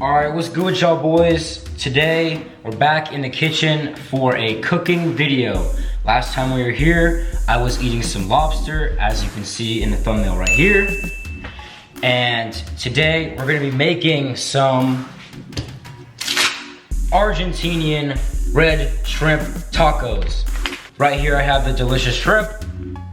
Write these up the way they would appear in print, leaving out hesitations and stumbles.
Alright, what's good with y'all boys? Today, we're back in the kitchen for a cooking video. Last time we were here, I was eating some lobster, as you can see in the thumbnail right here. And today, we're gonna be making some Argentinian red shrimp tacos. Right here, I have the delicious shrimp,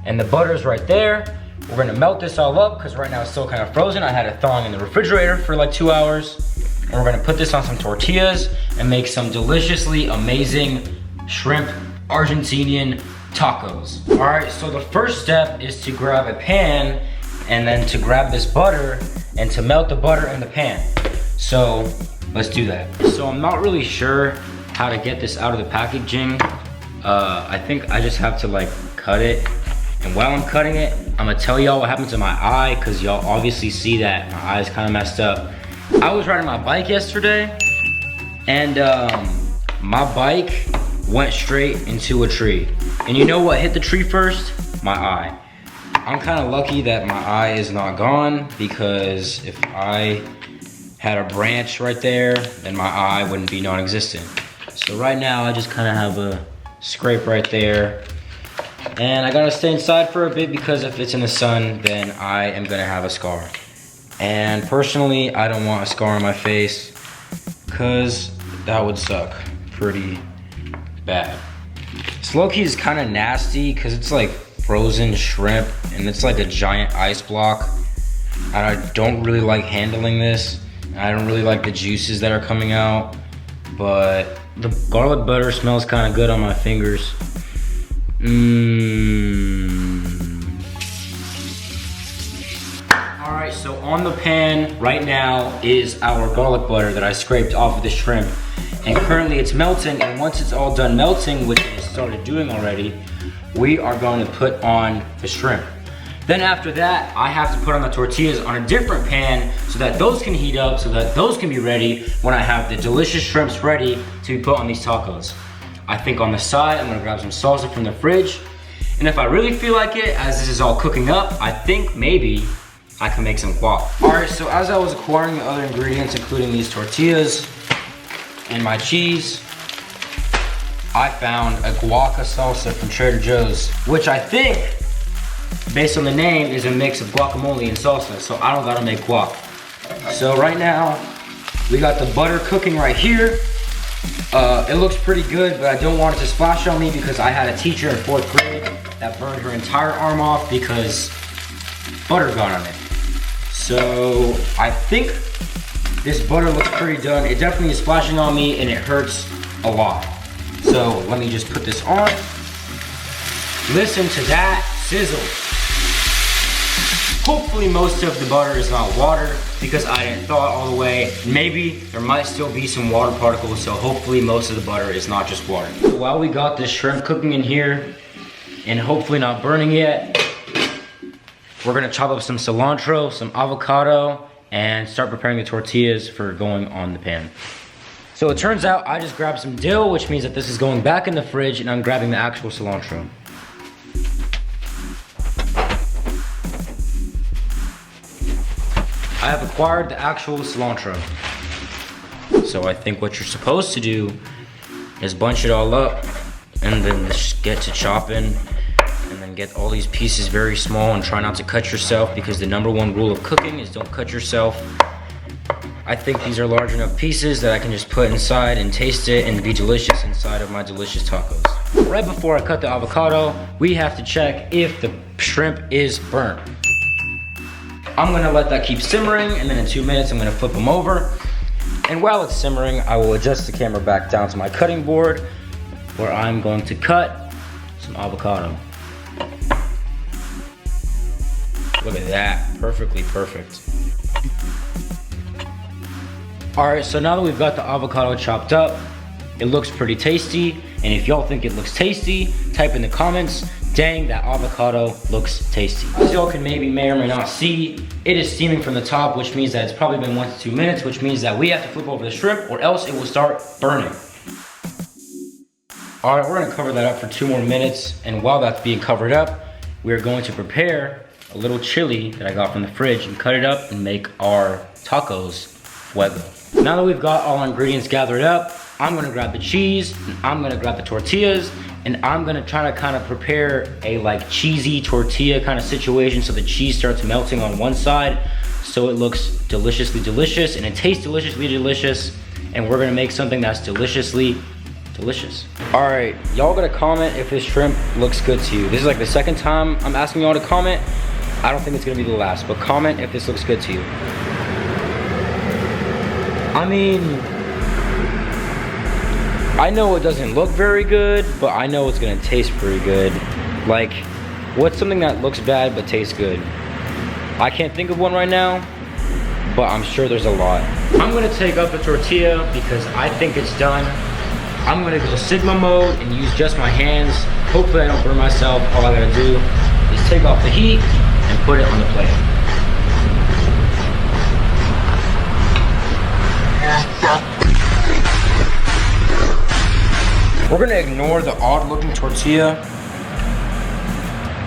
and the butter's right there. We're gonna melt this all up, because right now it's still kind of frozen. I had it thawing in the refrigerator for like 2 hours. And we're gonna put this on some tortillas and make some deliciously amazing shrimp Argentinian tacos. All right, so the first step is to grab a pan and then to grab this butter and to melt the butter in the pan. So let's do that. So I'm not really sure how to get this out of the packaging. I think I just have to like cut it. And while I'm cutting it, I'm gonna tell y'all what happened to my eye, because y'all obviously see that my eye is kind of messed up. I was riding my bike yesterday, and my bike went straight into a tree. And you know what hit the tree first? My eye. I'm kind of lucky that my eye is not gone, because if I had a branch right there, then my eye wouldn't be non-existent. So right now, I just kind of have a scrape right there. And I gotta stay inside for a bit, because if it's in the sun, then I am gonna have a scar. And personally, I don't want a scar on my face, because that would suck pretty bad. This low-key is kind of nasty, because it's like frozen shrimp, and it's like a giant ice block. And I don't really like handling this. I don't really like the juices that are coming out, but the garlic butter smells kind of good on my fingers. Alright, so on the pan right now is our garlic butter that I scraped off of the shrimp. And currently it's melting, and once it's all done melting, which it started doing already, we are going to put on the shrimp. Then after that, I have to put on the tortillas on a different pan so that those can heat up, so that those can be ready when I have the delicious shrimps ready to be put on these tacos. I think on the side, I'm gonna grab some salsa from the fridge. And if I really feel like it, as this is all cooking up, I think maybe I can make some guac. All right, so as I was acquiring the other ingredients, including these tortillas and my cheese, I found a guaca salsa from Trader Joe's, which I think, based on the name, is a mix of guacamole and salsa, so I don't gotta make guac. So right now, we got the butter cooking right here. It looks pretty good, but I don't want it to splash on me, because I had a teacher in 4th grade that burned her entire arm off because butter got on it. So I think this butter looks pretty done. It definitely is splashing on me, and it hurts a lot. So let me just put this on. Listen to that sizzle. Hopefully most of the butter is not water, because I didn't thaw it all the way. Maybe there might still be some water particles, so hopefully most of the butter is not just water. So while we got this shrimp cooking in here, and hopefully not burning yet, we're gonna chop up some cilantro, some avocado, and start preparing the tortillas for going on the pan. So it turns out I just grabbed some dill, which means that this is going back in the fridge, and I'm grabbing the actual cilantro. I have acquired the actual cilantro. So I think what you're supposed to do is bunch it all up, and then just get to chopping, and then get all these pieces very small, and try not to cut yourself, because the #1 rule of cooking is don't cut yourself. I think these are large enough pieces that I can just put inside and taste it and be delicious inside of my delicious tacos. Right before I cut the avocado, we have to check if the shrimp is burnt. I'm gonna let that keep simmering, and then in 2 minutes, I'm gonna flip them over. And while it's simmering, I will adjust the camera back down to my cutting board, where I'm going to cut some avocado. Look at that, perfectly perfect. All right, so now that we've got the avocado chopped up, it looks pretty tasty. And if y'all think it looks tasty, type in the comments, dang, that avocado looks tasty. As y'all can may or may not see, it is steaming from the top, which means that it's probably been 1 to 2 minutes, which means that we have to flip over the shrimp, or else it will start burning. All right, we're gonna cover that up for 2 more minutes. And while that's being covered up, we're going to prepare a little chili that I got from the fridge and cut it up and make our tacos fuego. Now that we've got all our ingredients gathered up, I'm gonna grab the cheese, I'm gonna grab the tortillas, and I'm gonna try to kind of prepare a like cheesy tortilla kind of situation so the cheese starts melting on one side so it looks deliciously delicious and it tastes deliciously delicious, and we're gonna make something that's deliciously delicious. All right, y'all gotta comment if this shrimp looks good to you. This is like the second time I'm asking y'all to comment. I don't think it's gonna be the last, but comment if this looks good to you. I mean, I know it doesn't look very good, but I know it's gonna taste pretty good. Like, what's something that looks bad but tastes good? I can't think of one right now, but I'm sure there's a lot. I'm gonna take up the tortilla because I think it's done. I'm gonna go Sigma mode and use just my hands. Hopefully I don't burn myself. All I gotta do is take off the heat and put it on the plate. We're gonna ignore the odd looking tortilla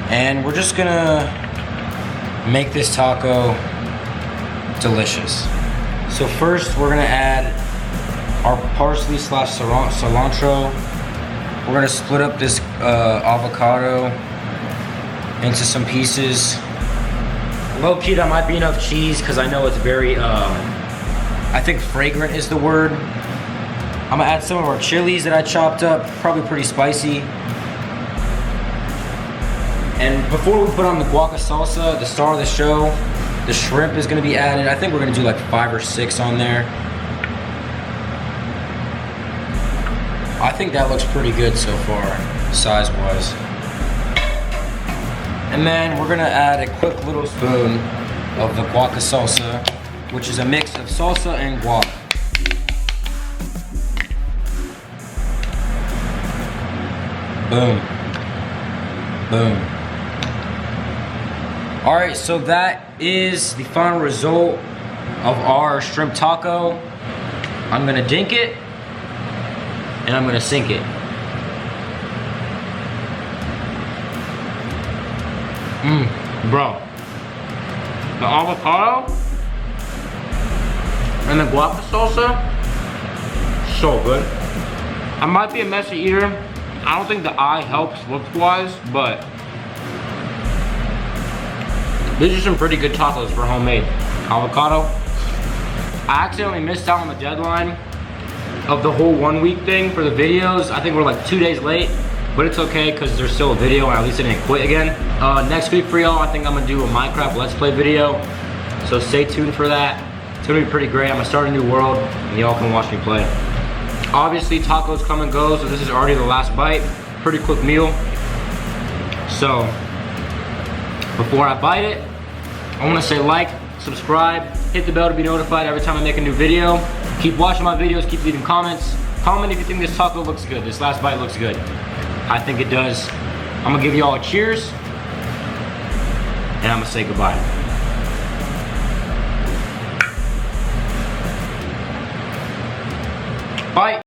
and we're just gonna make this taco delicious. So first we're gonna add our parsley slash cilantro. We're gonna split up this avocado into some pieces. Low key, that might be enough cheese because I know it's very, I think fragrant is the word. I'm gonna add some of our chilies that I chopped up, probably pretty spicy. And before we put on the guaca salsa, the star of the show, the shrimp is gonna be added. I think we're gonna do like 5 or 6 on there. I think that looks pretty good so far, size-wise. And then we're gonna add a quick little spoon of the guaca salsa, which is a mix of salsa and guac. Boom. Boom. All right, so that is the final result of our shrimp taco. I'm gonna dink it and I'm gonna sink it. Bro. The avocado and the guaca salsa, so good. I might be a messy eater. I don't think the eye helps looks-wise, but these are some pretty good tacos for homemade. Avocado. I accidentally missed out on the deadline of the whole 1 week thing for the videos. I think we're like 2 days late, but it's okay because there's still a video and at least I didn't quit again. Next week for y'all, I think I'm gonna do a Minecraft Let's Play video. So stay tuned for that. It's gonna be pretty great. I'm gonna start a new world and y'all can watch me play. Obviously tacos come and go, so this is already the last bite. Pretty quick meal. So before I bite it, I wanna say like, subscribe, hit the bell to be notified every time I make a new video. Keep watching my videos, keep leaving comments. Comment if you think this taco looks good, this last bite looks good. I think it does. I'm gonna give you all a cheers, and I'm gonna say goodbye. Bye.